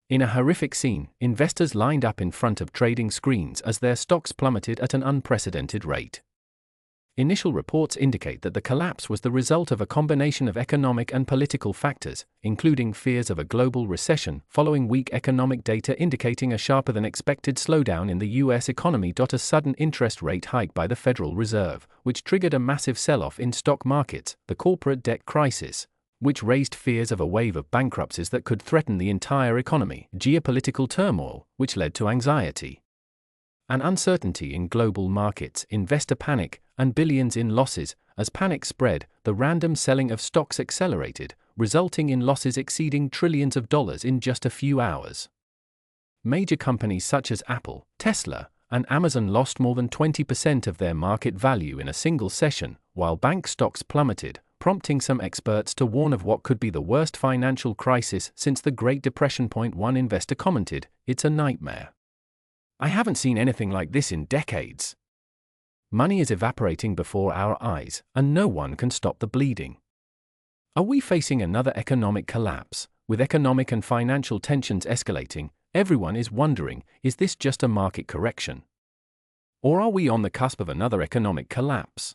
In a horrific scene, investors lined up in front of trading screens as their stocks plummeted at an unprecedented rate. Initial reports indicate that the collapse was the result of a combination of economic and political factors, including fears of a global recession following weak economic data indicating a sharper-than-expected slowdown in the U.S. economy. A sudden interest rate hike by the Federal Reserve, which triggered a massive sell-off in stock markets, the corporate debt crisis, which raised fears of a wave of bankruptcies that could threaten the entire economy, geopolitical turmoil, which led to anxiety and uncertainty in global markets, investor panic, and billions in losses. As panic spread, the random selling of stocks accelerated, resulting in losses exceeding trillions of dollars in just a few hours. Major companies such as Apple, Tesla, and Amazon lost more than 20% of their market value in a single session, while bank stocks plummeted, prompting some experts to warn of what could be the worst financial crisis since the Great Depression. One investor commented, "It's a nightmare. I haven't seen anything like this in decades. Money is evaporating before our eyes, and no one can stop the bleeding." Are we facing another economic collapse? With economic and financial tensions escalating, everyone is wondering, is this just a market correction? Or are we on the cusp of another economic collapse?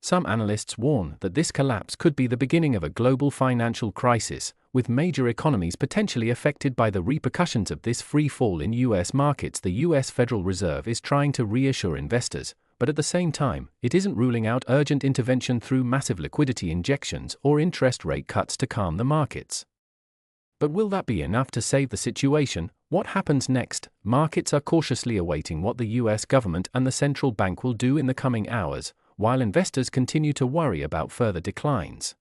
Some analysts warn that this collapse could be the beginning of a global financial crisis, with major economies potentially affected by the repercussions of this free fall in U.S. markets. The U.S. Federal Reserve is trying to reassure investors, but at the same time, it isn't ruling out urgent intervention through massive liquidity injections or interest rate cuts to calm the markets. But will that be enough to save the situation? What happens next? Markets are cautiously awaiting what the U.S. government and the central bank will do in the coming hours, while investors continue to worry about further declines.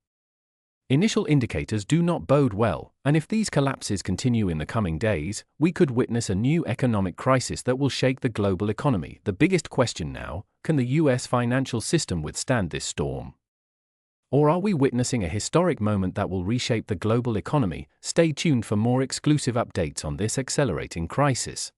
Initial indicators do not bode well, and if these collapses continue in the coming days, we could witness a new economic crisis that will shake the global economy. The biggest question now, can the U.S. financial system withstand this storm? Or are we witnessing a historic moment that will reshape the global economy? Stay tuned for more exclusive updates on this accelerating crisis.